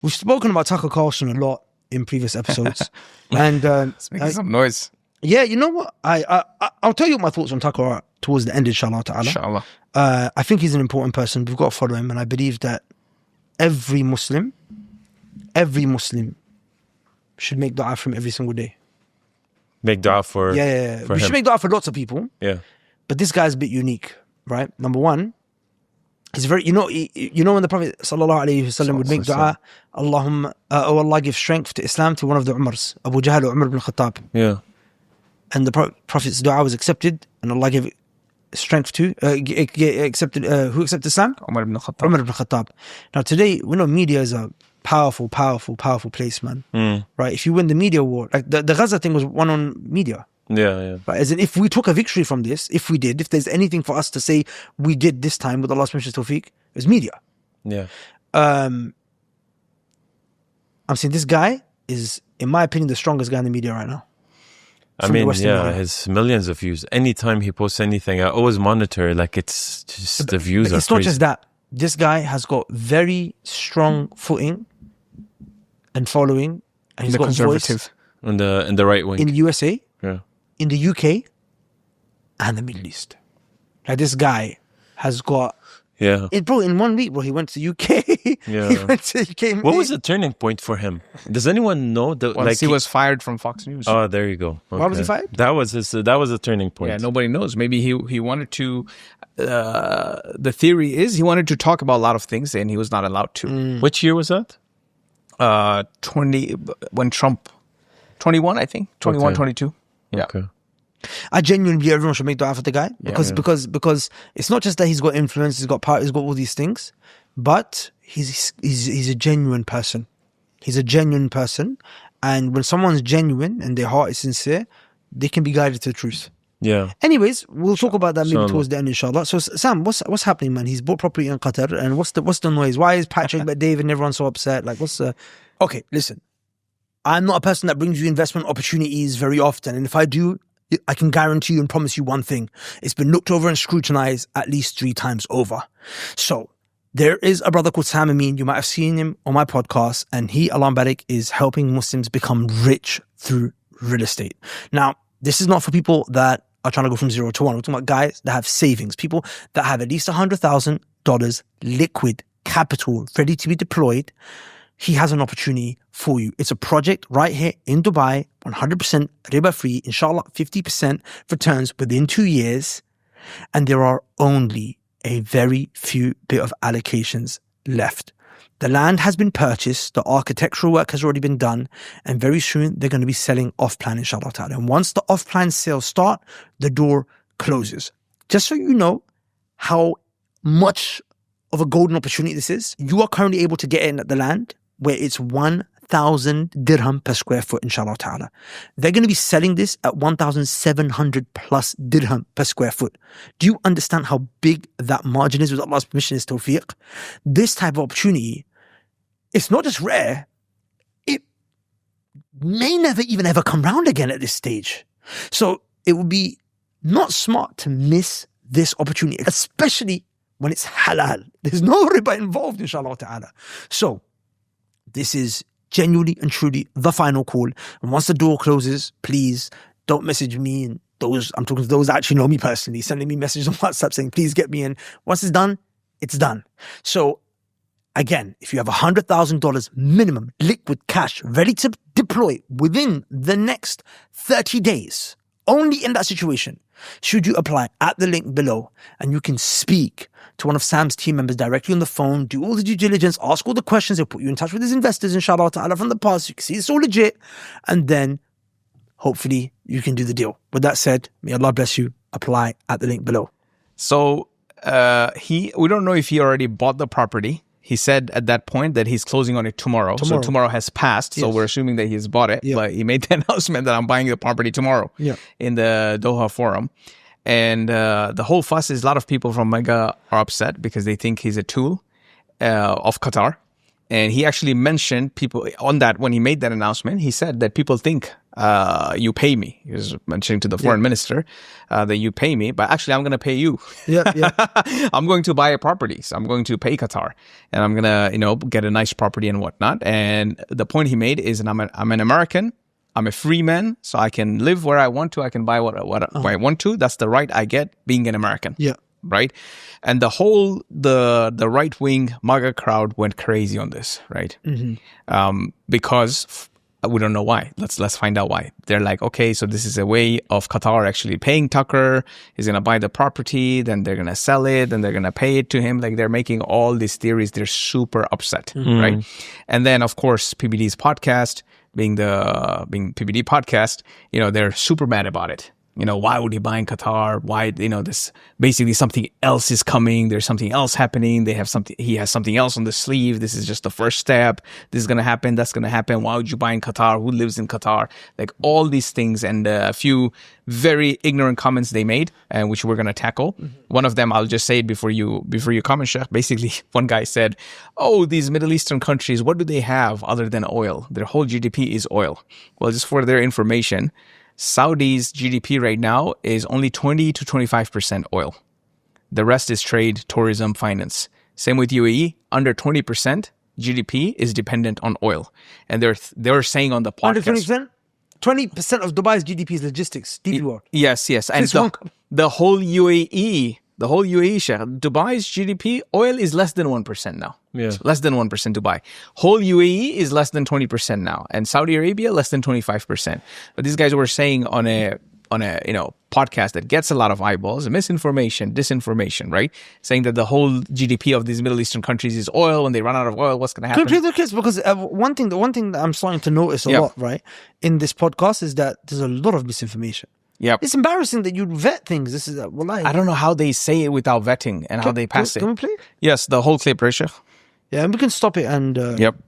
We've spoken about Tucker Carlson a lot in previous episodes. And It's making some noise. yeah, you know what? I'll tell you what my thoughts on Tucker are towards the end, inshallah ta'ala. Inshallah. I think he's an important person. We've got to follow him. And I believe that every Muslim should make dua for him every single day. Make dua for We should make dua for lots of people. Yeah. But this guy's a bit unique, right? Number one, he's very, you know when the Prophet sallallahu alaihi wasallam would make dua, Allahumma, oh Allah, give strength to Islam to one of the Umars, Abu Jahl or Umar ibn Khattab. Yeah. And the Prophet's dua was accepted, and Allah gave strength to who accepted Islam? Umar ibn Khattab. Umar ibn Khattab. Now today, we know media is a powerful place, man. Right? If you win the media war, like the Gaza thing was won on media. Yeah. Right? As in, if we took a victory from this, if there's anything for us to say we did this time with Allah's permission, tawfiq, it was media. Yeah. I'm saying this guy is, in my opinion, the strongest guy in the media right now. I mean, yeah, his millions of views. Anytime he posts anything, I always monitor. Like, it's just the views But are it's crazy. not just that. This guy has got very strong footing and following, and he's The got conservative. voice in the right wing. in the USA, Yeah. in the UK, and the Middle East. Like, this guy has got Yeah. in 1 week, bro, he went to UK. Yeah. He came. What was the turning point for him? Does anyone know? Once he was fired from Fox News. Oh, there you go. Why was he Okay. fired? That was a turning point. Yeah, nobody knows. Maybe he wanted to. The theory is he wanted to talk about a lot of things, and he was not allowed to. Which year was that? 20 when Trump, 21, I think, 21, Okay. 22. Yeah. Okay. I genuinely believe everyone should make dua for the guy because it's not just that he's got influence, he's got power, he's got all these things, but he's a genuine person. He's a genuine person, and when someone's genuine and their heart is sincere, they can be guided to the truth. Yeah. Anyways, we'll talk about that maybe Inshallah. towards the end, inshallah. So Sam, what's happening, man? He's bought property in Qatar, and what's the noise? Why is Patrick but David and everyone so upset? Like, what's the? Okay, listen, I'm not a person that brings you investment opportunities very often, and if I do, I can guarantee you and promise you one thing: it's been looked over and scrutinized at least 3 times over. So there is a brother called Sam Amin. You might have seen him on my podcast, and he, Alam Barik, is helping Muslims become rich through real estate. Now, this is not for people that are trying to go from 0 to 1. We're talking about guys that have savings, people that have at least $100,000 liquid capital ready to be deployed. He has an opportunity for you. It's a project right here in Dubai, 100% riba free, inshallah, 50% returns within 2 years. And there are only a very few bit of allocations left. The land has been purchased, the architectural work has already been done, and very soon they're going to be selling off-plan, inshallah ta'ala. And once the off-plan sales start, the door closes. Just so you know how much of a golden opportunity this is, you are currently able to get in at the land where it's 1,000 dirham per square foot, inshallah ta'ala. They're going to be selling this at 1,700 plus dirham per square foot. Do you understand how big that margin is with Allah's permission, is tawfiq? This type of opportunity, it's not just rare, it may never even ever come round again at this stage. So it would be not smart to miss this opportunity, especially when it's halal. There's no riba involved, inshallah ta'ala. So this is genuinely and truly the final call. And once the door closes, please don't message me and those, I'm talking to those that actually know me personally, sending me messages on WhatsApp saying, please get me in. Once it's done, it's done. So again, if you have $100,000 minimum liquid cash ready to deploy within the next 30 days, only in that situation, should you apply at the link below, and you can speak to one of Sam's team members directly on the phone, do all the due diligence, ask all the questions, they'll put you in touch with his investors, inshallah ta'ala, from the past. You can see it's all legit, and then hopefully you can do the deal. With that said, may Allah bless you. Apply at the link below. So we don't know if he already bought the property. He said at that point that he's closing on it tomorrow. So tomorrow has passed. So we're assuming that he's bought it. Yeah. But he made the announcement that I'm buying the property tomorrow in the Doha Forum. And the whole fuss is a lot of people from Mega are upset because they think he's a tool of Qatar. And he actually mentioned people on that when he made that announcement. He said that people think you pay me. He was mentioning to the foreign minister that you pay me, but actually I'm going to pay you. Yeah. I'm going to buy a property. So I'm going to pay Qatar, and I'm going to, get a nice property and whatnot. And the point he made is, I'm an American. I'm a free man, so I can live where I want to. I can buy what I want to. That's the right I get being an American. Yeah. Right. And the right wing MAGA crowd went crazy on this. Right. Mm-hmm. Because we don't know why. Let's find out why. They're like, okay, so this is a way of Qatar actually paying Tucker. He's going to buy the property, then they're going to sell it, then they're going to pay it to him. Like, they're making all these theories. They're super upset. Mm-hmm. Right. And then, of course, PBD's podcast, being PBD podcast, they're super mad about it. Why would he buy in Qatar? Why, this basically something else is coming. There's something else happening. He has something else on the sleeve. This is just the first step. This is going to happen. That's going to happen. Why would you buy in Qatar? Who lives in Qatar? Like, all these things, and a few very ignorant comments they made, and which we're going to tackle. Mm-hmm. One of them, I'll just say it before you comment, Sheikh. Basically, one guy said, oh, these Middle Eastern countries, what do they have other than oil? Their whole GDP is oil. Well, just for their information, Saudi's GDP right now is only 20 to 25% oil. The rest is trade, tourism, finance. Same with UAE, under 20% GDP is dependent on oil. And they're saying on the podcast... Under 20%? 20% of Dubai's GDP is logistics, DP world. Yes. And the whole UAE, Sheikh, Dubai's GDP, oil is less than 1% now. Yeah. Less than 1% Dubai. Whole UAE is less than 20% now. And Saudi Arabia, less than 25%. But these guys were saying on a podcast that gets a lot of eyeballs, misinformation, disinformation, right? Saying that the whole GDP of these Middle Eastern countries is oil. When they run out of oil, what's going to happen? Can we play the kids? Because one thing that I'm starting to notice a lot, right, in this podcast is that there's a lot of misinformation. Yeah, it's embarrassing that you vet things. This is I don't know how they say it without vetting and how they pass it. Can we play? Yes, the whole clip, right, Sheikh? Yeah, and we can stop it and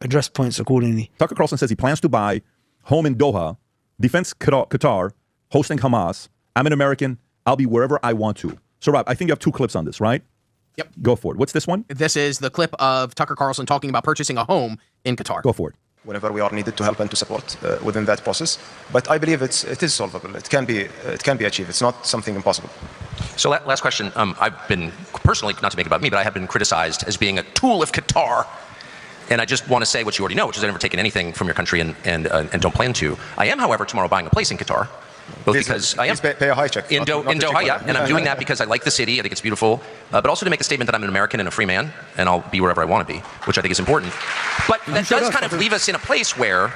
address points accordingly. Tucker Carlson says he plans to buy home in Doha, defense Qatar, hosting Hamas. I'm an American. I'll be wherever I want to. So, Rob, I think you have two clips on this, right? Yep. Go for it. What's this one? This is the clip of Tucker Carlson talking about purchasing a home in Qatar. Go for it. Whenever we are needed to help and to support within that process. But I believe it is solvable. It can be achieved. It's not something impossible. So last question. I've been personally, not to make it about me, but I have been criticized as being a tool of Qatar. And I just want to say what you already know, which is I've never taken anything from your country and don't plan to. I am, however, tomorrow buying a place in Qatar. Both because I am pay a high check in Doha, yeah, and I'm doing that because I like the city. I think it's beautiful, but also to make a statement that I'm an American and a free man, and I'll be wherever I want to be, which I think is important. But that does kind of leave us in a place where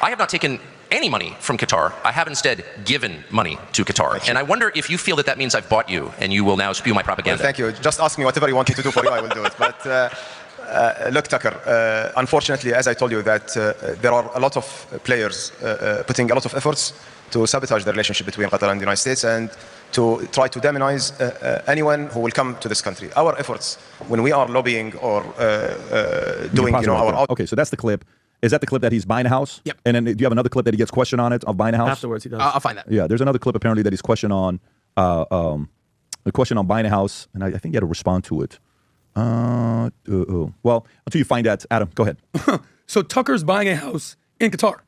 I have not taken any money from Qatar. I have instead given money to Qatar, and I wonder if you feel that means I've bought you, and you will now spew my propaganda. Well, thank you. Just ask me whatever you want me to do for you. I will do it. But look, Tucker. Unfortunately, as I told you, that there are a lot of players putting a lot of efforts to sabotage the relationship between Qatar and the United States and to try to demonize anyone who will come to this country. Our efforts, when we are lobbying or doing, our... Okay, so that's the clip. Is that the clip that he's buying a house? Yep. And then do you have another clip that he gets questioned on it, of buying a house? Afterwards, he does. I'll find that. Yeah, there's another clip apparently that he's questioned on, the question on buying a house, and I think he had to respond to it. Well, until you find that, Adam, go ahead. So Tucker's buying a house in Qatar.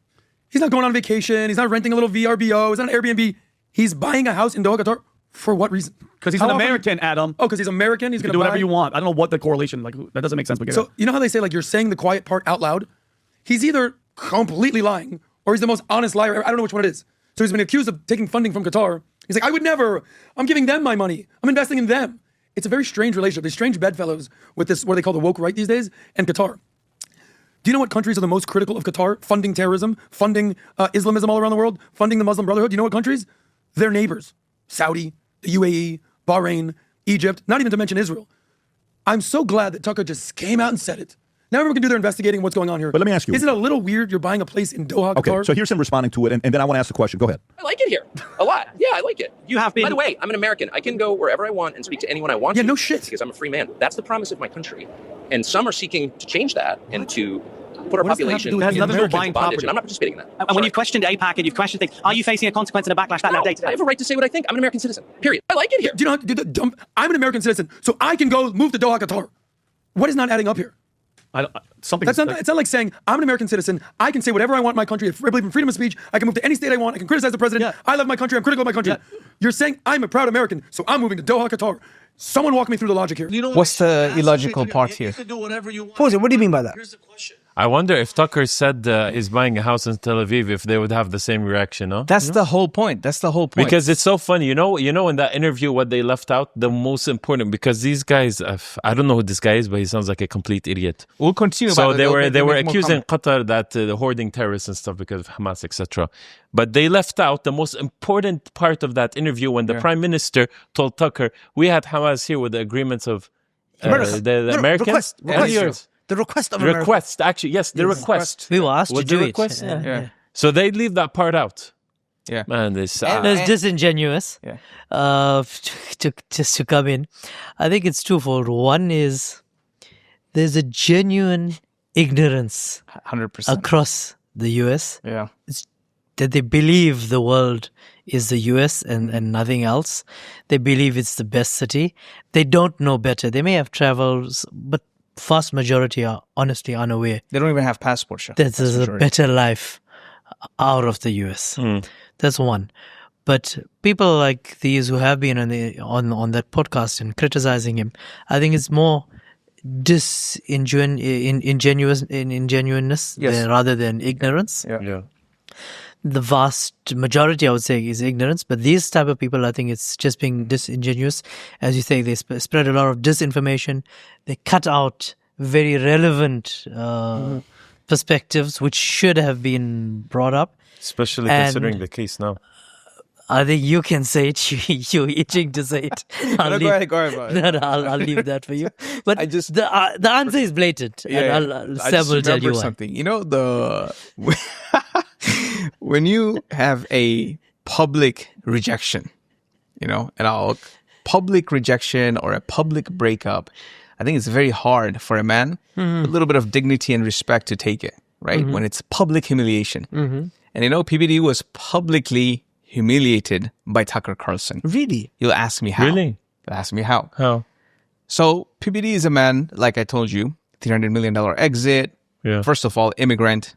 He's not going on vacation. He's not renting a little VRBO. It's not an Airbnb. He's buying a house in Doha, Qatar. For what reason? Because he's an American, Adam. Oh, because he's American? He's going to do whatever you want. I don't know what the correlation, that doesn't make sense. But so, you know how they say, you're saying the quiet part out loud? He's either completely lying or he's the most honest liar. I don't know which one it is. So he's been accused of taking funding from Qatar. He's like, I would never. I'm giving them my money. I'm investing in them. It's a very strange relationship. These strange bedfellows with this, what they call the woke right these days, and Qatar. Do you know what countries are the most critical of Qatar? Funding terrorism, funding Islamism all around the world, funding the Muslim Brotherhood. Do you know what countries? Their neighbors. Saudi, the UAE, Bahrain, Egypt, not even to mention Israel. I'm so glad that Tucker just came out and said it. Now everyone can do their investigating what's going on here. But let me ask you. Isn't it a little weird you're buying a place in Doha, Qatar? Okay, so here's him responding to it, and then I want to ask the question. Go ahead. I like it here a lot. Yeah, I like it. You have been... By the way, I'm an American. I can go wherever I want and speak to anyone I want to. Yeah, no shit. Because I'm a free man. That's the promise of my country. And some are seeking to change that and to put our population in buying bondage, property. and I'm not participating in that. And when you've questioned AIPAC and you've questioned things, are you facing a consequence and a backlash that day to day? I have a right to say what I think. I'm an American citizen. Period. I like it here. Do you know how to do the dump? I'm an American citizen, so I can go move to Doha, Qatar. What is not adding up here? Something. It's not like saying, I'm an American citizen. I can say whatever I want in my country. I believe in freedom of speech. I can move to any state I want. I can criticize the president. I love my country. I'm critical of my country. You're saying, I'm a proud American, so I'm moving to Doha, Qatar. Someone walk me through the logic here. What's the illogical part here? Pause it. What do you mean by that? Here's the question. I wonder if Tucker said he's buying a house in Tel Aviv, if they would have the same reaction, no? That's the whole point. Because it's so funny. You know, in that interview, what they left out, the most important, because these guys, I don't know who this guy is, but he sounds like a complete idiot. We'll continue. So they were accusing Qatar that hoarding terrorists and stuff because of Hamas, etc. But they left out the most important part of that interview when the prime minister told Tucker, we had Hamas here with the agreements of the Americans and yours. The request of America. Request, actually, yes, the request. We were asked to do it. Yeah. So they leave that part out. Yeah. Man, this... It's disingenuous to come in. I think it's twofold. One is there's a genuine ignorance 100% across the US. Yeah. It's that they believe the world is the US and nothing else. They believe it's the best city. They don't know better. They may have traveled, but vast majority are honestly unaware. They don't even have passports. That there's a better life out of the US. That's one. But people like these who have been on that podcast and criticizing him, I think it's more ingenuousness rather than ignorance. Yeah. The vast majority, I would say, is ignorance. But these type of people, I think it's just being disingenuous. As you say, they spread a lot of disinformation. They cut out very relevant perspectives, which should have been brought up. Especially considering the case now. I think you can say it. You're itching to say it. Go ahead. I'll leave that for you. But the answer is blatant. And Sam will tell you something. You know, when you have a public rejection, public rejection or a public breakup, I think it's very hard for a man with a little bit of dignity and respect to take it, right? When it's public humiliation. And PBD was publicly humiliated by Tucker Carlson. Really? You'll ask me how. Really? You'll ask me how. How? So PBD is a man, like I told you, $300 million exit. Yeah. First of all, immigrant,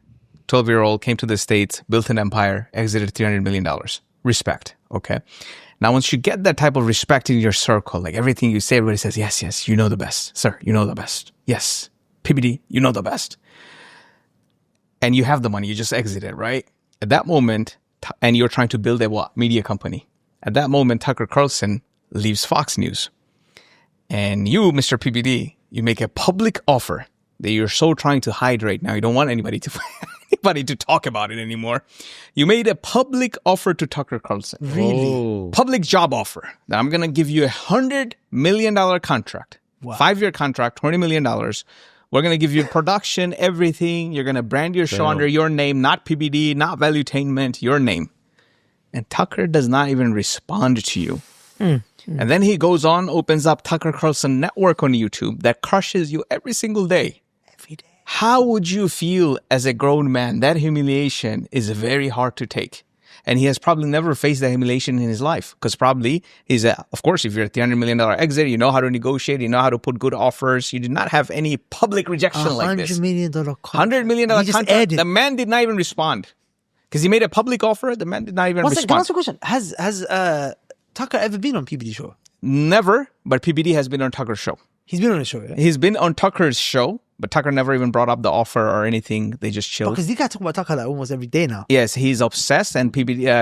12-year-old, came to the States, built an empire, exited $300 million. Respect. Okay. Now, once you get that type of respect in your circle, like everything you say, everybody says, yes, you know the best. Sir, you know the best. Yes. PBD, you know the best. And you have the money, you just exited, right? At that moment, and you're trying to build a media company. At that moment, Tucker Carlson leaves Fox News. And you, Mr. PBD, you make a public offer that you're so trying to hide right now. You don't want anybody to talk about it anymore. You made a public offer to Tucker Carlson. Really? Oh. Public job offer. That I'm going to give you $100 million contract. Wow. 5-year contract, $20 million. We're going to give you production, everything. You're going to brand your show under your name, not PBD, not Valuetainment, your name. And Tucker does not even respond to you. And then he goes on, opens up Tucker Carlson Network on YouTube that crushes you every single day. Every day. How would you feel as a grown man? That humiliation is very hard to take. And he has probably never faced that humiliation in his life because probably of course, if you're a $300 million exit, you know how to negotiate, you know how to put good offers. You did not have any public rejection like this. $100 million contract. $100 million contract. The man did not even respond because he made a public offer. The man did not even respond. Can I ask you a question? Has Tucker ever been on PBD show? Never, but PBD has been on Tucker's show. He's been on the show, yeah? He's been on Tucker's show, but Tucker never even brought up the offer or anything. They just chilled. Because these guys talk about Tucker like almost every day now. Yes, he's obsessed, and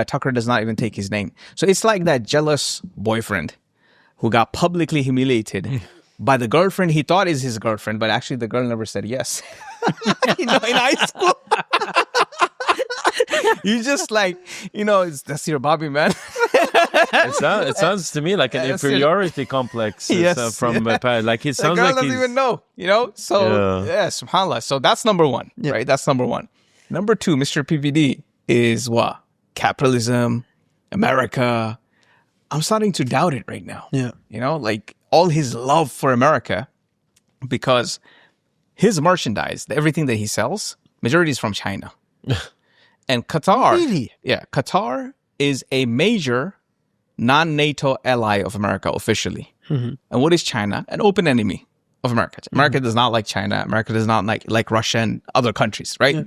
Tucker does not even take his name. So it's like that jealous boyfriend who got publicly humiliated by the girlfriend he thought is his girlfriend, but actually the girl never said yes. In high school. You just that's your Bobby, man. It sounds to me like an inferiority complex. Yes. From like it sounds the girl like doesn't even know, So subhanAllah. So that's number one, right? That's number one. Number two, Mr. PBD is what? Capitalism, America. I'm starting to doubt it right now. Yeah. Like all his love for America, because his merchandise, everything that he sells, majority is from China. And Qatar, really? Yeah, Qatar is a major non-NATO ally of America officially. And what is China? An open enemy of America. America does not like China. America does not like Russia and other countries, right? Yeah.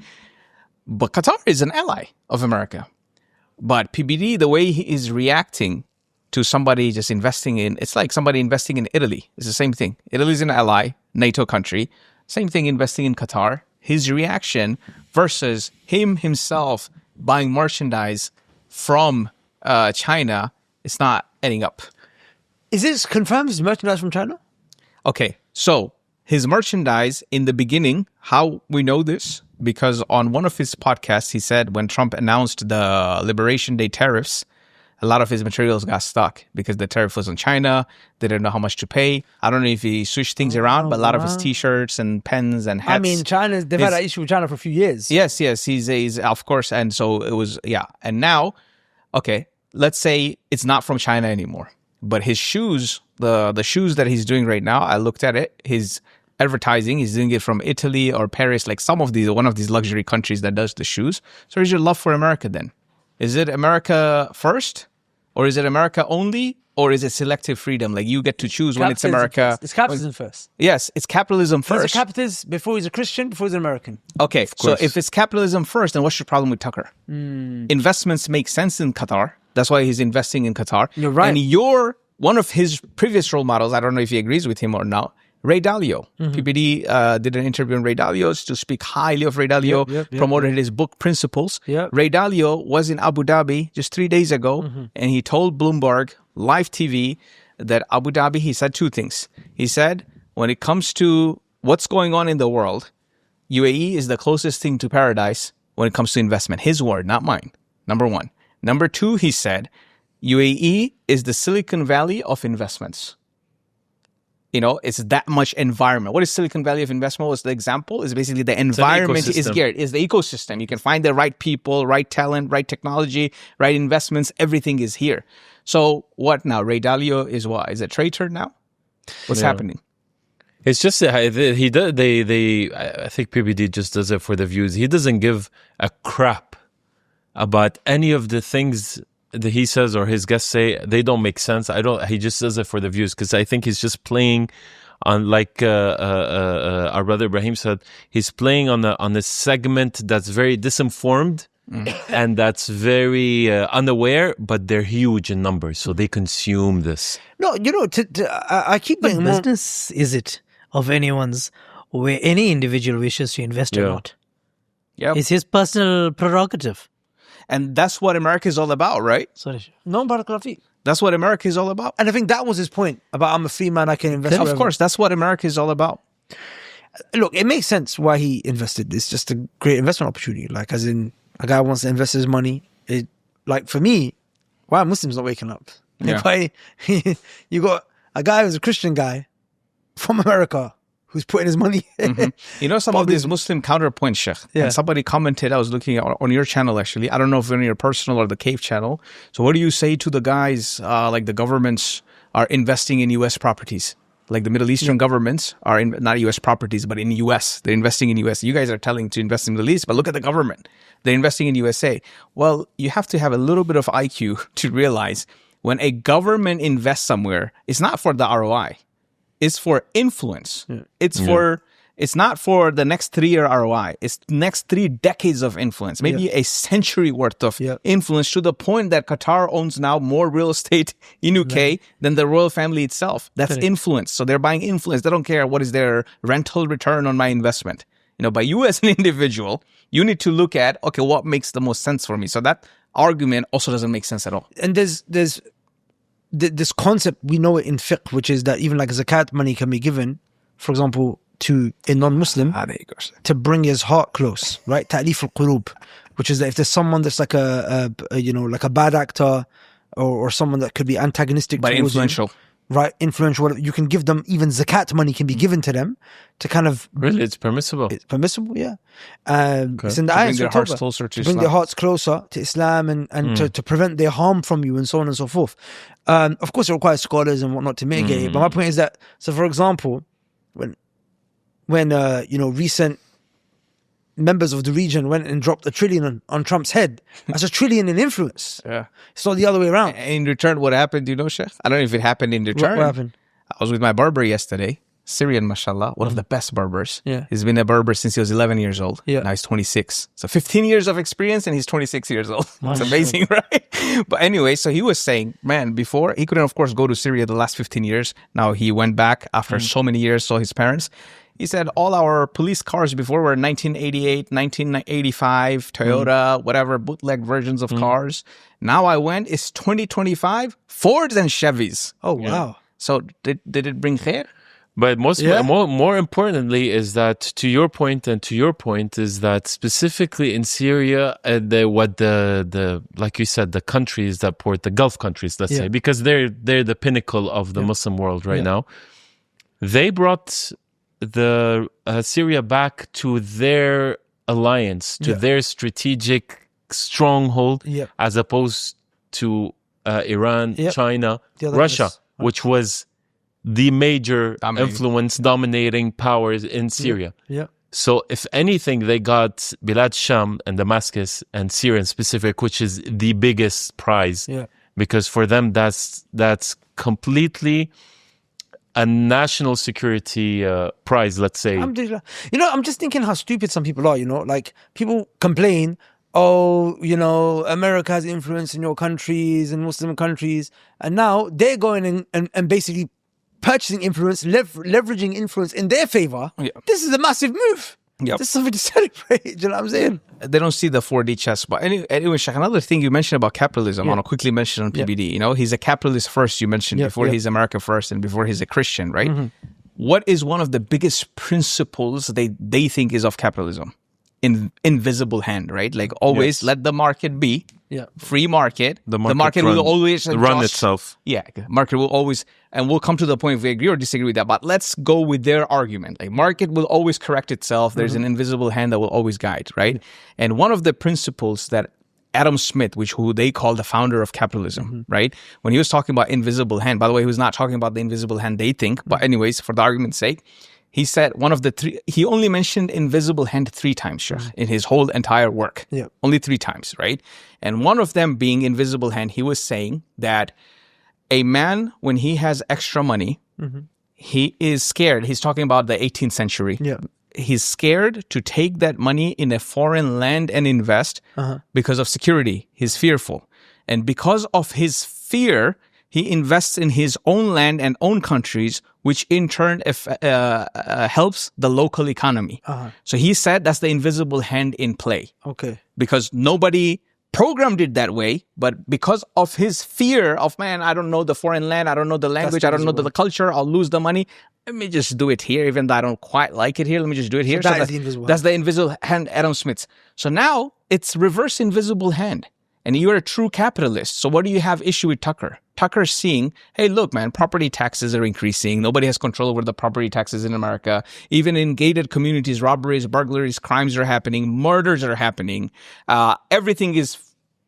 But Qatar is an ally of America. But PBD, the way he is reacting to somebody just investing in, it's like somebody investing in Italy. It's the same thing. Italy is an ally, NATO country. Same thing investing in Qatar. His reaction versus himself buying merchandise from China, it's not adding up. Is this confirmed? Is merchandise from China? Okay, so his merchandise in the beginning, how we know this, because on one of his podcasts, he said when Trump announced the Liberation Day tariffs, a lot of his materials got stuck because the tariff was on China. They didn't know how much to pay. I don't know if he switched things around, but a lot of his T-shirts and pens and hats. I mean, they've had that issue with China for a few years. Yes. He's of course. And so it was, yeah. And now, okay, let's say it's not from China anymore. But his shoes, the shoes that he's doing right now, I looked at it, his advertising, he's doing it from Italy or Paris, like one of these luxury countries that does the shoes. So where's your love for America then? Is it America first? Or is it America only? Or is it selective freedom? Like you get to choose when it's America. It's capitalism first. Yes, it's capitalism first. He's a capitalist before he's a Christian, before he's an American. Okay, so if it's capitalism first, then what's your problem with Tucker? Investments make sense in Qatar. That's why he's investing in Qatar. You're right. And one of his previous role models, I don't know if he agrees with him or not, Ray Dalio. PBD did an interview on Ray Dalio to speak highly of Ray Dalio, promoted his book Principles. Ray Dalio was in Abu Dhabi just 3 days ago, and he told Bloomberg, live TV, that Abu Dhabi, he said two things. He said, when it comes to what's going on in the world, UAE is the closest thing to paradise when it comes to investment. His word, not mine. Number one. Number two, he said, UAE is the Silicon Valley of investments. You know, it's that much environment. What is Silicon Valley of investment? Was the example? Is basically the environment is geared. Is the ecosystem. You can find the right people, right talent, right technology, right investments. Everything is here. So what now? Ray Dalio is what? Is a traitor now? What's happening? It's just I think PBD just does it for the views. He doesn't give a crap about any of the things that he says or his guests say. They don't make sense. He just does it for the views, because I think he's just playing on, like our brother Ibrahim said, he's playing on the segment that's very disinformed and that's very unaware, but they're huge in numbers, so they consume this. No, you know, I keep What business is it of anyone's where any individual wishes to invest or not? Yep. It's his personal prerogative. And that's what America is all about, right? Sorry. No, Barakallah Feek. That's what America is all about. And I think that was his point about I'm a free man, I can invest Of wherever. course, that's what America is all about. Look, it makes sense why he invested. It's just a great investment opportunity. Like, as in, a guy wants to invest his money. Like, for me, why are Muslims not waking up? Yeah. Why you got a guy who's a Christian guy from America who's putting his money. You know, some of these Muslim counterpoints, Sheikh. Yeah. And somebody commented, I was looking at on your channel actually. I don't know if on your personal or the Cave channel. So what do you say to the guys, like the governments are investing in U.S. properties? Like the Middle Eastern governments are in, not U.S. properties, but in U.S. They're investing in U.S. You guys are telling to invest in the Middle East, but look at the government. They're investing in USA. Well, you have to have a little bit of IQ to realize when a government invests somewhere, it's not for the ROI. It's for influence. It's not for the next 3-year ROI. It's next 3 decades of influence, maybe a century worth of influence, to the point that Qatar owns now more real estate in UK than the royal family itself. That's influence. So they're buying influence. They don't care what is their rental return on my investment. You know, by you as an individual, you need to look at, okay, what makes the most sense for me? So that argument also doesn't make sense at all. And there's this concept, we know it in fiqh, which is that even like zakat money can be given, for example, to a non-Muslim to bring his heart close, right? Ta'lif al-qulub, which is that if there's someone that's like a bad actor or someone that could be antagonistic, but influential. Him, right? Influential. You can give them, even zakat money can be given to them to kind of... Really? It's permissible? It's permissible, yeah. It's in the ayah, bring their hearts closer to Islam. Bring their hearts closer to Islam and to prevent their harm from you and so on and so forth. Of course, it requires scholars and whatnot to mitigate it. But my point is that, so for example, when recent members of the region went and dropped $1 trillion on Trump's head, that's $1 trillion in influence. Yeah. It's not the other way around. In return, what happened, do you know, Sheikh? I don't know if it happened in return. What happened? I was with my barber yesterday. Syrian, mashallah, one of the best Berbers. Yeah. He's been a Berber since he was 11 years old. Yeah. Now he's 26. So 15 years of experience and he's 26 years old. It's amazing, right? But anyway, so he was saying, man, before he couldn't, of course, go to Syria the last 15 years. Now he went back after so many years, saw his parents. He said all our police cars before were 1988, 1985, Toyota, whatever, bootleg versions of cars. Now I went, it's 2025, Fords and Chevys. Oh, wow. So did it bring khair? But more importantly is that to your point is that specifically in Syria, the like you said, the countries that port, the Gulf countries, let's say, because they're the pinnacle of the Muslim world right now. They brought the Syria back to their alliance, to their strategic stronghold, as opposed to Iran, China, Russia, which was the major dominating powers in Syria. So if anything, they got Bilad Sham and Damascus and Syria in specific, which is the biggest prize. Because for them, that's completely a national security prize, let's say. You know, I'm just thinking how stupid some people are, you know, like people complain, oh, you know, America has influence in your countries and Muslim countries. And now they're going and basically purchasing influence, leveraging influence in their favor. This is a massive move. This is something to celebrate. Do you know what I'm saying? They don't see the 4D chess. But anyway, Sheikh, another thing you mentioned about capitalism, I'll quickly mention on PBD. You know, he's a capitalist first, you mentioned, before he's America first and before he's a Christian, right? What is one of the biggest principles they think is of capitalism? Invisible hand, right? Like always let the market be. Free market. The market will always run itself. Market will always, and we'll come to the point if we agree or disagree with that. But let's go with their argument. Like market will always correct itself. There's an invisible hand that will always guide, right? And one of the principles that Adam Smith, who they call the founder of capitalism, right? When he was talking about invisible hand, by the way, he was not talking about the invisible hand they think, but anyways, for the argument's sake, he said one of the three, he only mentioned invisible hand 3 times, in his whole entire work. Only 3 times, right? And one of them being invisible hand, he was saying that a man, when he has extra money, he is scared. He's talking about the 18th century. He's scared to take that money in a foreign land and invest because of security. He's fearful. And because of his fear, he invests in his own land and own countries, which in turn helps the local economy. So he said that's the invisible hand in play. Because nobody programmed it that way, but because of his fear of, man, I don't know the foreign land, I don't know the language, I don't know the culture, I'll lose the money. Let me just do it here, even though I don't quite like it here. Let me just do it here. So that's the invisible hand. That's the invisible hand, Adam Smith's. So now it's reverse invisible hand. And you're a true capitalist. So what do you have issue with Tucker? Tucker's seeing, hey, look, man, property taxes are increasing. Nobody has control over the property taxes in America. Even in gated communities, robberies, burglaries, crimes are happening. Murders are happening. Everything is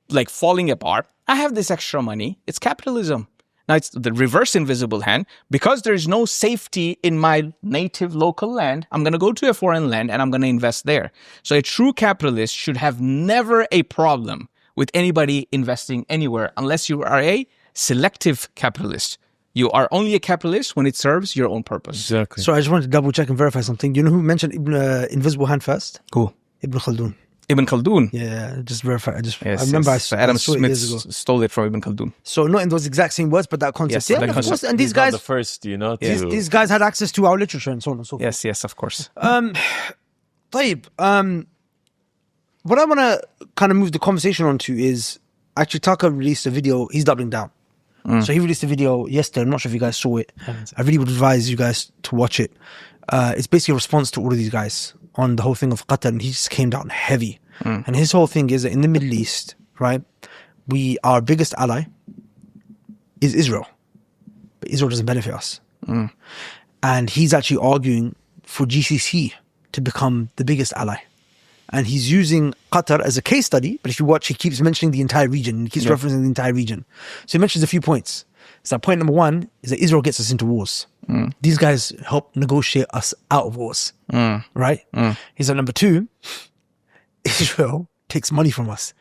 like falling apart. I have this extra money. It's capitalism. Now it's the reverse invisible hand. Because there's no safety in my native local land, I'm going to go to a foreign land and I'm going to invest there. So a true capitalist should have never a problem with anybody investing anywhere unless you are a selective capitalist. You are only a capitalist when it serves your own purpose. Exactly. So I just wanted to double check and verify something. You know who mentioned invisible hand first? Cool. Ibn Khaldun. Ibn Khaldun. Yeah, just verify. I remember I Adam saw it Smith years ago. stole it from Ibn Khaldun. So not in those exact same words, but that concept. Yes, of course. And these guys, the first, these guys had access to our literature and so on and so forth. Yes, of course. طيب, what I want to kind of move the conversation onto is actually Tucker released a video. He's doubling down. So he released a video yesterday. I'm not sure if you guys saw it. I really would advise you guys to watch it. It's basically a response to all of these guys on the whole thing of Qatar, and he just came down heavy. And his whole thing is that in the Middle East, right, our biggest ally is Israel. But Israel doesn't benefit us. And he's actually arguing for GCC to become the biggest ally. And he's using Qatar as a case study, but if you watch, he keeps mentioning the entire region. He keeps referencing the entire region. So he mentions a few points. So point number 1 is that Israel gets us into wars. These guys help negotiate us out of wars. Right? He said number 2, Israel takes money from us.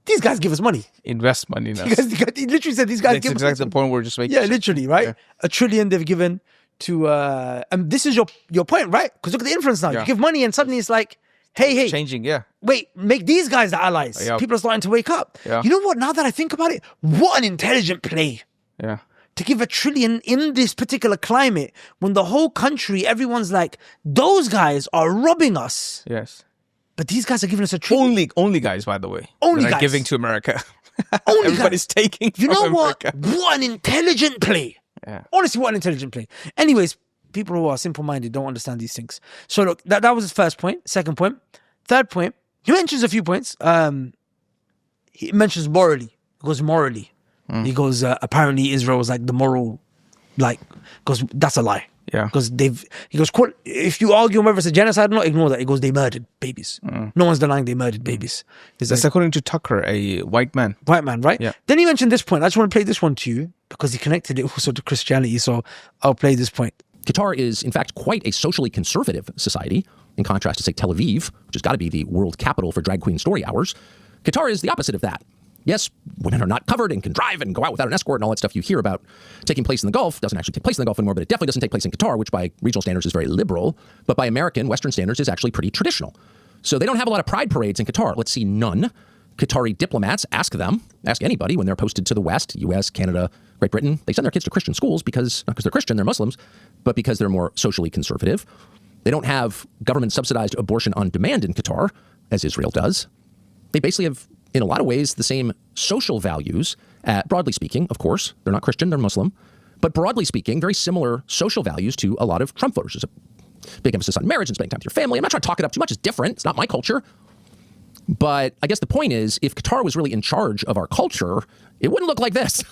These guys give us money. Invest money. He literally said these guys That's give us exactly the point we're just making. Yeah, literally, right? Yeah. $1 trillion they've given and this is your point, right? Because look at the influence now. Yeah. You give money and suddenly it's like, hey, Changing, yeah. wait, make these guys the allies. Yeah. People are starting to wake up. Yeah. You know what? Now that I think about it, what an intelligent play. Yeah. To give $1 trillion in this particular climate when the whole country, everyone's like, those guys are robbing us. Yes. But these guys are giving us $1 trillion. Only guys, by the way. Only that are guys. giving to America. Only Everybody's guys. taking You from know what? America. What an intelligent play. Yeah. Honestly, what an intelligent play. Anyways, people who are simple-minded don't understand these things. So look, that was his first point. Second point. Third point. He mentions a few points. He mentions morally. He goes morally. He goes, apparently Israel was like the moral, because that's a lie. Yeah. Because he goes, if you argue whether it's a genocide or not, ignore that. He goes, they murdered babies. No one's denying they murdered babies. That's according to Tucker, a white man. White man, right? Yeah. Then he mentioned this point. I just want to play this one to you because he connected it also to Christianity. So I'll play this point. Qatar is, in fact, quite a socially conservative society, in contrast to, say, Tel Aviv, which has got to be the world capital for drag queen story hours. Qatar is the opposite of that. Yes, women are not covered and can drive and go out without an escort and all that stuff you hear about taking place in the Gulf. Doesn't actually take place in the Gulf anymore, but it definitely doesn't take place in Qatar, which by regional standards is very liberal, but by American, Western standards is actually pretty traditional. So they don't have a lot of pride parades in Qatar. Let's see none. Qatari diplomats, ask anybody when they're posted to the West, US, Canada, Great Britain, they send their kids to Christian schools because, not because they're Christian, they're Muslims, but because they're more socially conservative. They don't have government-subsidized abortion on demand in Qatar, as Israel does. They basically have, in a lot of ways, the same social values, broadly speaking, of course. They're not Christian, they're Muslim. But broadly speaking, very similar social values to a lot of Trump voters. There's a big emphasis on marriage and spending time with your family. I'm not trying to talk it up too much. It's different. It's not my culture. But I guess the point is, if Qatar was really in charge of our culture, it wouldn't look like this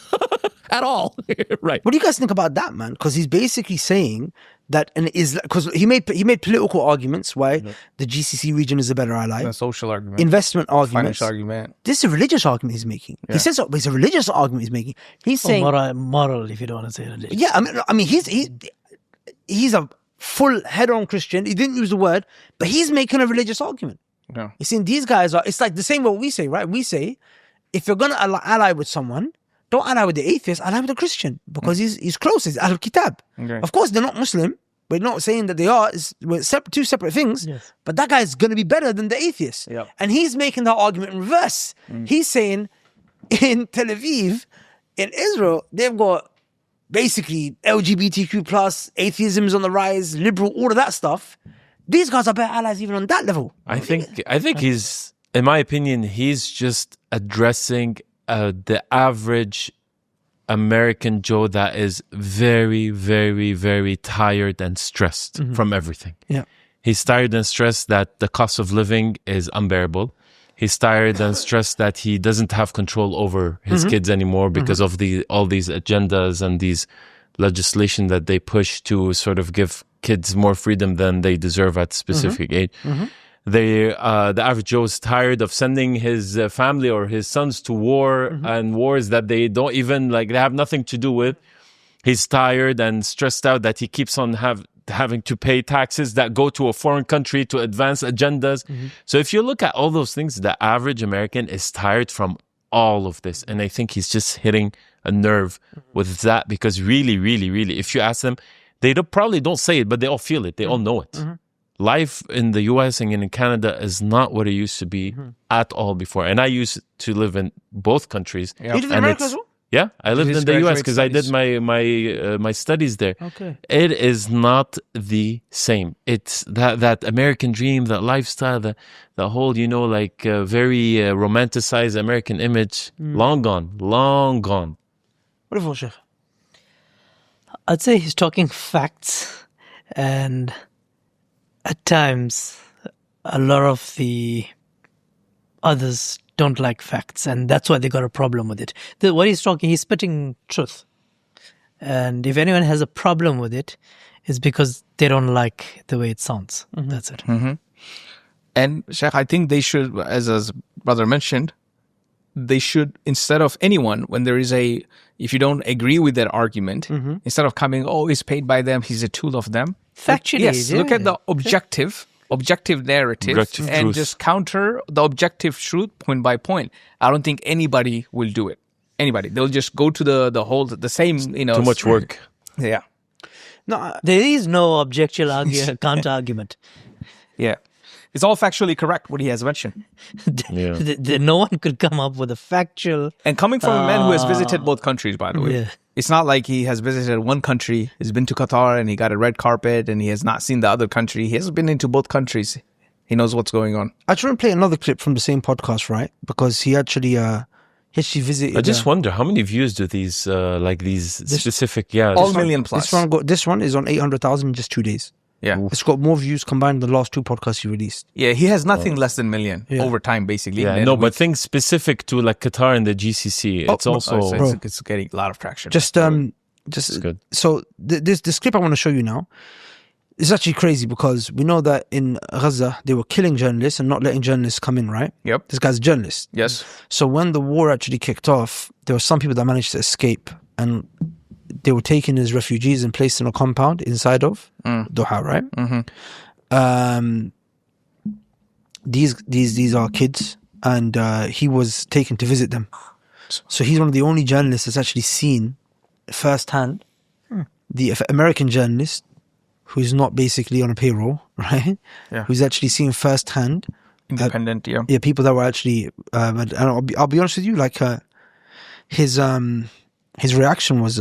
at all. Right. What do you guys think about that, man? Because he's basically saying that because he made political arguments why the GCC region is a better ally. A social argument. Investment arguments. Financial argument. This is a religious argument he's making. Yeah. He says it's a religious argument he's making. He's saying moral, if you don't want to say religious. Yeah, I mean, he's a full head-on Christian. He didn't use the word, but he's making a religious argument. Yeah. You see, these guys it's like the same what we say, right? We say, if you're going to ally with someone, don't ally with the atheist, ally with the Christian, because he's close, he's Ahlul Kitab. Okay. Of course, they're not Muslim. We're not saying that they are. We're two separate things. Yes. But that guy's going to be better than the atheist. Yep. And he's making that argument in reverse. He's saying, in Tel Aviv, in Israel, they've got basically LGBTQ+, atheism is on the rise, liberal, all of that stuff. These guys are better allies even on that level. I think he's, in my opinion, he's just addressing the average American Joe that is very, very, very tired and stressed from everything. Yeah. He's tired and stressed that the cost of living is unbearable. He's tired and stressed that he doesn't have control over his kids anymore because of all these agendas and these legislation that they push to sort of give kids more freedom than they deserve at a specific age. The average Joe is tired of sending his family or his sons to war and wars that they don't even they have nothing to do with. He's tired and stressed out that he keeps on having to pay taxes that go to a foreign country to advance agendas. So if you look at all those things, the average American is tired from all of this. And I think he's just hitting a nerve with that because really, really, really, if you ask them, they probably don't say it, but they all feel it. They all know it. Life in the US and in Canada is not what it used to be at all before. And I used to live in both countries. You live in America as well? Yeah, I lived His in the US graduate because I did studies. my studies there. Okay. It is not the same. It's that American dream, that lifestyle, the whole, very romanticized American image, long gone, long gone. What if Sheikh? I'd say he's talking facts, and at times a lot of the others don't like facts, and that's why they got a problem with it. What he's talking, he's spitting truth. And if anyone has a problem with it, it's because they don't like the way it sounds. That's it. And Sheikh, I think they should, as brother mentioned, they should, instead of anyone, when there is if you don't agree with that argument, instead of coming, he's paid by them, he's a tool of them. Factually, yes, look at the objective narrative Objective and truth. just counter the objective truth point by point. I don't think anybody will do it. Anybody. They'll just go to the same, Too much work. Yeah. No, There is no counter argument. Yeah. It's all factually correct what he has mentioned. No one could come up with a factual. And coming from a man who has visited both countries, by the way. Yeah. It's not like he has visited one country, he's been to Qatar and he got a red carpet and he has not seen the other country. He has been into both countries. He knows what's going on. I try and play another clip from the same podcast, right? Because he actually visited. I just wonder how many views do these specific all million plus. This one is on 800,000 in just 2 days. Yeah. It's got more views combined than the last two podcasts he released. Yeah, he has nothing less than million over time, basically. Yeah, no, but things specific to like Qatar and the GCC, it's also it's getting a lot of traction. Just good. So this clip I want to show you now is actually crazy because we know that in Gaza they were killing journalists and not letting journalists come in, right? Yep. This guy's a journalist. Yes. So when the war actually kicked off, there were some people that managed to escape and they were taken as refugees and placed in a compound inside of Doha, right? Mm-hmm. These are kids, and he was taken to visit them. So he's one of the only journalists that's actually seen firsthand the American journalist who's not basically on a payroll, right? Yeah. Who's actually seen firsthand independent, people that were actually. And I'll be honest with you, like his reaction was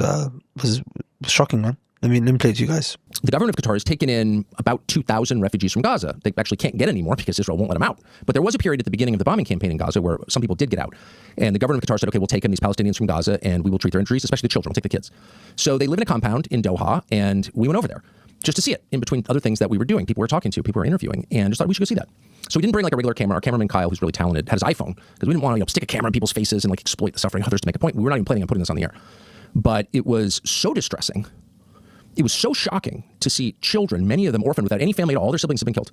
shocking, man. Let me play it to you guys. The government of Qatar has taken in about 2,000 refugees from Gaza. They actually can't get any more because Israel won't let them out. But there was a period at the beginning of the bombing campaign in Gaza where some people did get out. And the government of Qatar said, okay, we'll take in these Palestinians from Gaza and we will treat their injuries, especially the children. We'll take the kids. So they live in a compound in Doha and we went over there just to see it in between other things that we were doing. People we were talking to, people we were interviewing, and just thought we should go see that. So we didn't bring like a regular camera. Our cameraman Kyle, who's really talented, had his iPhone because we didn't want to stick a camera in people's faces and like exploit the suffering of others to make a point. We were not even planning on putting this on the air. But it was so distressing. It was so shocking to see children, many of them orphaned without any family at all. Their siblings have been killed.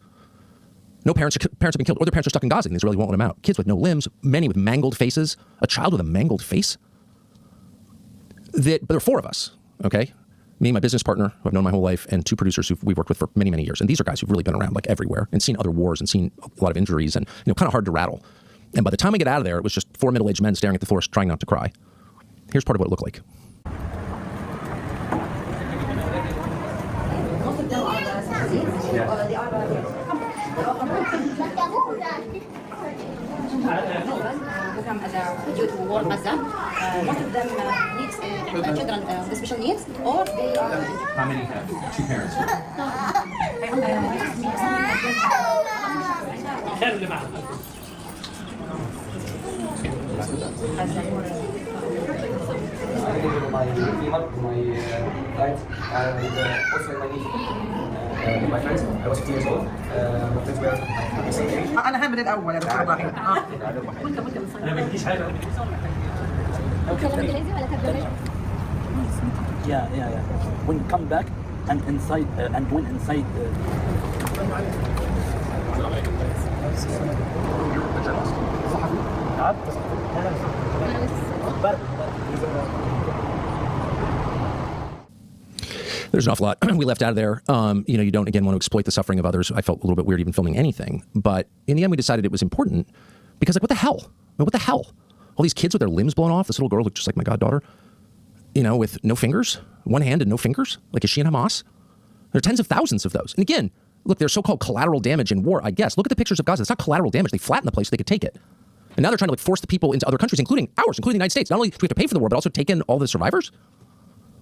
No parents have been killed, or their parents are stuck in Gaza and the Israelis won't let them out. Kids with no limbs, many with mangled faces, a child with a mangled face. But there are four of us, okay? Me, my business partner, who I've known my whole life, and two producers who we've worked with for many, many years. And these are guys who've really been around like everywhere and seen other wars and seen a lot of injuries and kind of hard to rattle. And by the time we get out of there, it was just four middle-aged men staring at the floor trying not to cry. Here's part of what it looked like. due to war Gaza. Most of them needs children with special needs, or they are. How many have two parents? my friends. I was 15 years old. My friends were أنا هم من الأول يا دكتور إبراهيم. أنا ما بديش حاجة. Yeah. When you come back and inside and when inside. There's an awful lot we left out of there. You don't, again, want to exploit the suffering of others. I felt a little bit weird even filming anything. But in the end, we decided it was important because, like, what the hell? I mean, what the hell? All these kids with their limbs blown off. This little girl looked just like my goddaughter, with no fingers, one hand and no fingers. Like, is she in Hamas? There are tens of thousands of those. And again, look, there's so-called collateral damage in war, I guess. Look at the pictures of Gaza. It's not collateral damage. They flattened the place so they could take it. And now they're trying to force the people into other countries, including ours, including the United States. Not only do we have to pay for the war, but also take in all the survivors.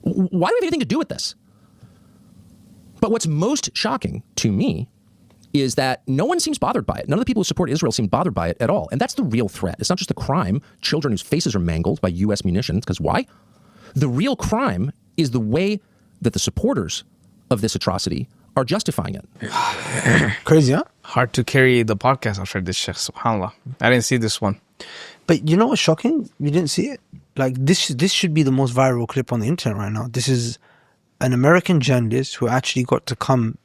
Why do we have anything to do with this? But what's most shocking to me is that no one seems bothered by it. None of the people who support Israel seem bothered by it at all. And that's the real threat. It's not just the crime, children whose faces are mangled by U.S. munitions, because why? The real crime is the way that the supporters of this atrocity are justifying it. Crazy, huh? Hard to carry the podcast after this, Sheikh, subhanAllah. I didn't see this one. But you know what's shocking? You didn't see it? Like, this should be the most viral clip on the internet right now. This is an American journalist who actually got to come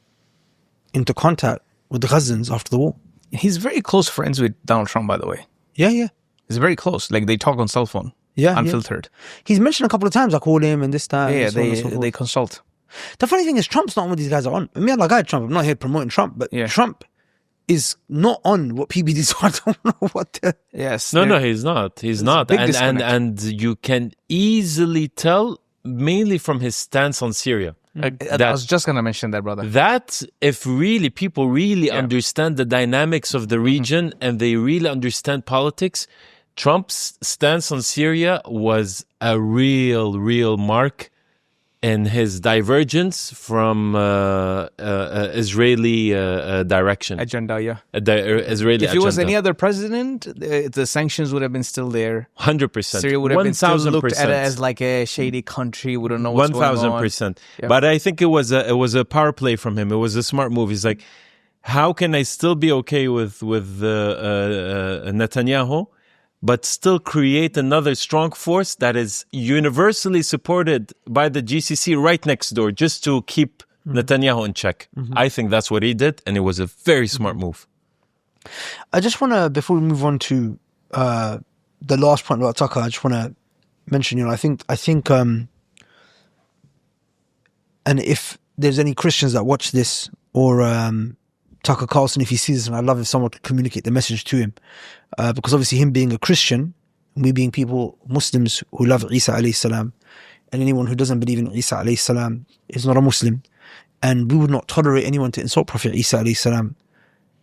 into contact with the Gazans after the war. He's very close friends with Donald Trump, by the way. Yeah. He's very close. Like, they talk on cell phone. Yeah. Unfiltered. Yeah. He's mentioned a couple of times, I call him and this, that. Yeah, and they consult. The funny thing is, Trump's not what these guys are on. I mean, I like I Trump. I'm not here promoting Trump, but Trump is not on what PBD's on. I don't know what the... Yes. No, he's not. He's not. And you can easily tell, mainly from his stance on Syria. I was just going to mention that, brother. That, if really people really understand the dynamics of the region and they really understand politics, Trump's stance on Syria was a real mark in his divergence from Israeli direction. Agenda, yeah. Israeli If it was any other president, the sanctions would have been still there. 100%. Syria would have been still looked at as like a shady country. We don't know what's going on. 1,000%. Yeah. But I think it was a power play from him. It was a smart move. He's like, how can I still be okay with Netanyahu, but still create another strong force that is universally supported by the GCC right next door, just to keep Netanyahu in check. I think that's what he did, and it was a very smart move. I just want to, before we move on to the last point about Tucker, I just want to mention, I think, and if there's any Christians that watch this, or Tucker Carlson, if he sees this, and I'd love if someone could communicate the message to him, because obviously him being a Christian, we being people, Muslims who love Isa alayhi salam, and anyone who doesn't believe in Isa alayhi salam is not a Muslim, and we would not tolerate anyone to insult Prophet Isa alayhi salam.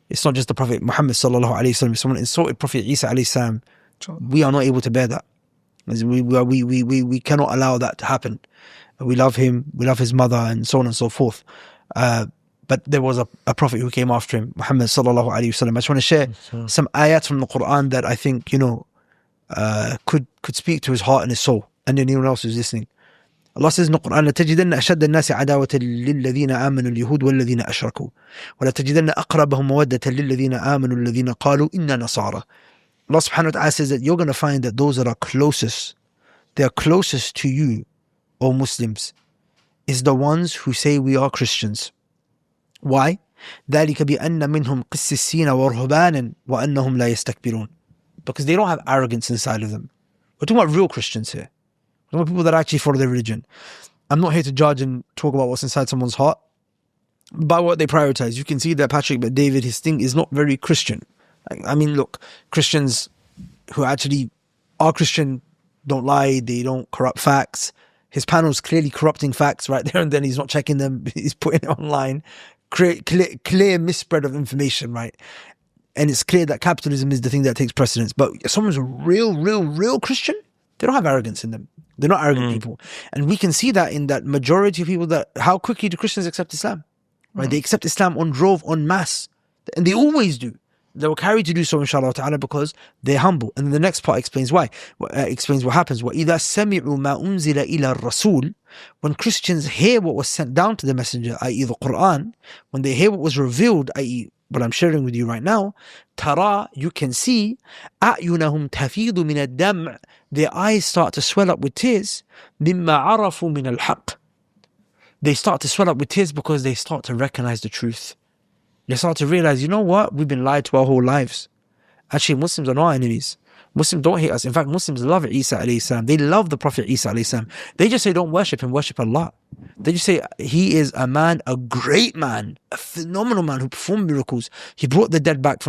It's not just the Prophet Muhammad sallallahu alayhi wasallam. If someone insulted Prophet Isa alayhi salam, we are not able to bear that. We cannot allow that to happen. We love him, we love his mother, and so on and so forth. But there was a prophet who came after him, Muhammad sallallahu alayhi wasallam. I just want to share some ayat from the Quran that I think, could speak to his heart and his soul, and anyone else who's listening. Allah says in the Quran, لَتَجِدَنَّ أَشَدَّ النَّاسِ عَدَاوَةً لِلَّذِينَ آمَنُوا الْيَهُودُ وَالَّذِينَ أَشْرَكُوا وَلَتَجِدَنَّ أَقْرَبَهُمْ مَوَدَّةً لِلَّذِينَ آمَنُوا الَّذِينَ قَالُوا إِنَّا نَصَارَى. Allah subhanahu wa ta'ala says that you're going to find that those that are closest, they are closest to you, O Muslims, is the ones who say we are Christians. Why? ذَلِكَ بِأَنَّ مِنْهُمْ قِسِّسِينَ وَرْهُبَانًا وَأَنَّهُمْ لَا يَسْتَكْبِرُونَ. Because they don't have arrogance inside of them. We're talking about real Christians here. We're talking about people that actually follow their religion. I'm not here to judge and talk about what's inside someone's heart, by what they prioritize. You can see that Patrick but David, his thing is not very Christian. I mean, look, Christians who actually are Christian don't lie, they don't corrupt facts. His panel's clearly corrupting facts right there and then. He's not checking them, he's putting it online. Clear misspread of information, right? And it's clear that capitalism is the thing that takes precedence. But if someone's a real Christian, they don't have arrogance in them. They're not arrogant people. And we can see that in that majority of people, that how quickly do Christians accept Islam? Right? They accept Islam en masse. And they always do. They were carried to do so, inshallah ta'ala, because they're humble. And the next part explains why. Explains what happens. وَإِذَا سَمِعُوا مَا أُنزِلَ إِلَى الرَّسُولِ. When Christians hear what was sent down to the messenger, i.e. the Quran, when they hear what was revealed, i.e. what I'm sharing with you right now, تَرَى, you can see, أَعْيُنَهُمْ تَفِيضُ مِنَ الدَّمْعِ. Their eyes start to swell up with tears. مِمَّا عَرَفُوا مِنَ الْحَقِّ. They start to swell up with tears because they start to recognize the truth. They start to realize, you know what? We've been lied to our whole lives. Actually, Muslims are not our enemies. Muslims don't hate us. In fact, Muslims love Isa alayhi salam. They love the Prophet Isa alayhi salam. They just say, don't worship him, worship Allah. They just say, he is a man, a great man, a phenomenal man who performed miracles. He brought the dead back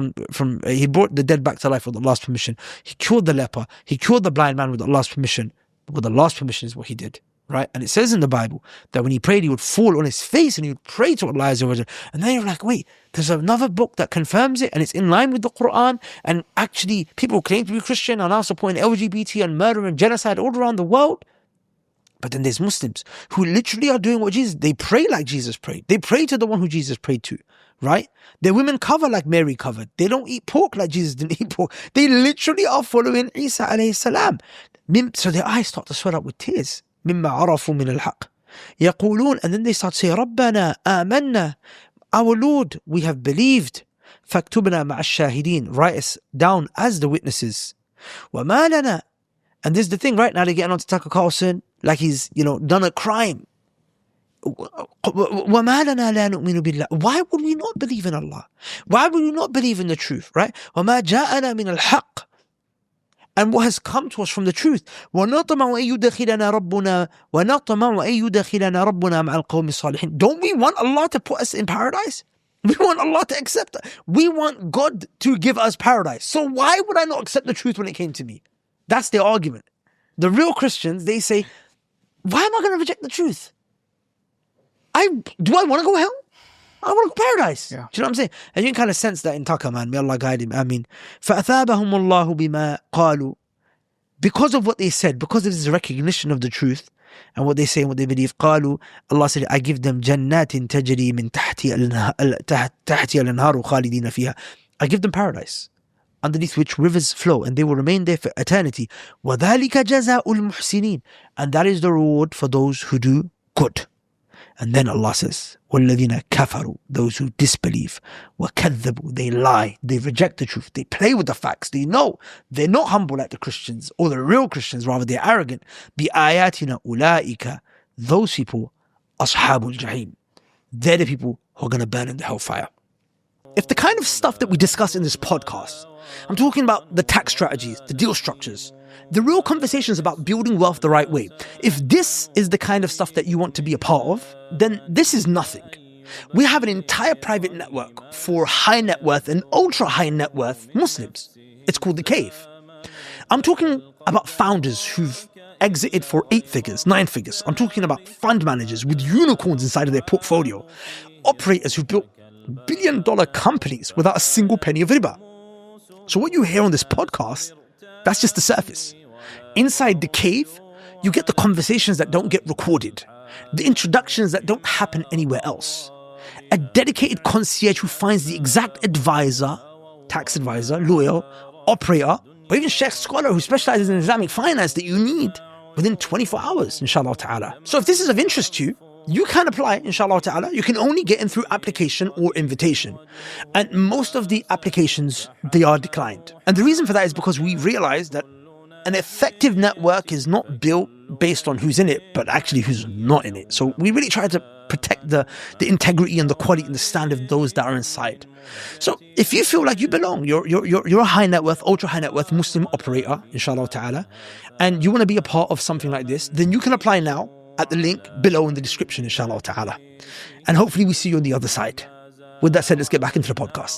he brought the dead back to life with Allah's permission. He cured the leper. He cured the blind man with Allah's permission. With Allah's permission is what he did. Right? And it says in the Bible that when he prayed, he would fall on his face and he would pray to Allah Azza wa Jalla. And then you're like, wait, there's another book that confirms it and it's in line with the Quran. And actually, people who claim to be Christian are now supporting LGBT and murder and genocide all around the world. But then there's Muslims who literally are doing what Jesus, they pray like Jesus prayed. They pray to the one who Jesus prayed to. Right? Their women cover like Mary covered. They don't eat pork like Jesus didn't eat pork. They literally are following Isa alayhi salam. So their eyes start to swell up with tears. مما عرفوا من الحق يقولون, and then they start to say ربنا آمنا, our Lord, we have believed, فاكتبنا مع الشاهدين, write us down as the witnesses. وما لنا, and this is the thing, right now they're getting on to Tucker Carlson like he's done a crime. وما لنا لا نؤمن بالله. Why would we not believe in Allah? Why would we not believe in the truth? Right? وما جاءنا من الحق, and what has come to us from the truth. وَنَطْمَعُ أَن يُدْخِلَنَا رَبُّنَا مَعَ الْقَوْمِ الصَّالِحِينَ. Don't we want Allah to put us in paradise? We want Allah to accept us. We want God to give us paradise. So why would I not accept the truth when it came to me? That's their argument. The real Christians, they say, why am I going to reject the truth? do I want to go hell? I want to go paradise. Yeah. Do you know what I'm saying? And you can kind of sense that in Tucker, man. May Allah guide him. I mean, فَأَثَابَهُمُ اللَّهُ بِمَا قَالُوا. Because of what they said, because of this recognition of the truth and what they say and what they believe, قالوا, Allah said, I give them جَنَّاتٍ تَجْرِي مِن تَحْتِهَا الْأَنْهَارُ خَالِدِينَ فِيهَا. I give them paradise, underneath which rivers flow, and they will remain there for eternity. وَذَلِكَ جَزَاءُ الْمُحْسِنِينَ. And that is the reward for those who do good. And then Allah says, وَالَّذِينَ كَفَرُوا. Those who disbelieve. وَكَذَّبُوا. They lie. They reject the truth. They play with the facts. They know they're not humble like the Christians, or the real Christians, rather they're arrogant. بِآيَاتِنَا أُولَٰئِكَ. Those people, أَصْحَابُ الْجَحِيمِ. They're the people who are going to burn in the hellfire. If the kind of stuff that we discuss in this podcast, I'm talking about the tax strategies, the deal structures, the real conversations about building wealth the right way. If this is the kind of stuff that you want to be a part of, then this is nothing. We have an entire private network for high net worth and ultra high net worth Muslims. It's called The Cave. I'm talking about founders who've exited for 8 figures, 9 figures. I'm talking about fund managers with unicorns inside of their portfolio, operators who've built billion-dollar companies without a single penny of riba. So what you hear on this podcast, that's just the surface. Inside The Cave, you get the conversations that don't get recorded, the introductions that don't happen anywhere else, a dedicated concierge who finds the exact advisor, tax advisor, lawyer, operator, or even sheikh scholar who specializes in Islamic finance that you need within 24 hours, inshallah ta'ala. So if this is of interest to you, you can apply, inshallah ta'ala. You can only get in through application or invitation. And most of the applications, they are declined. And the reason for that is because we realize that an effective network is not built based on who's in it, but actually who's not in it. So we really try to protect the integrity and the quality and the standard of those that are inside. So if you feel like you belong, you're a high net worth, ultra high net worth Muslim operator, inshallah ta'ala, and you want to be a part of something like this, then you can apply now at the link below in the description, inshallah ta'ala. And hopefully we see you on the other side. With that said, let's get back into the podcast.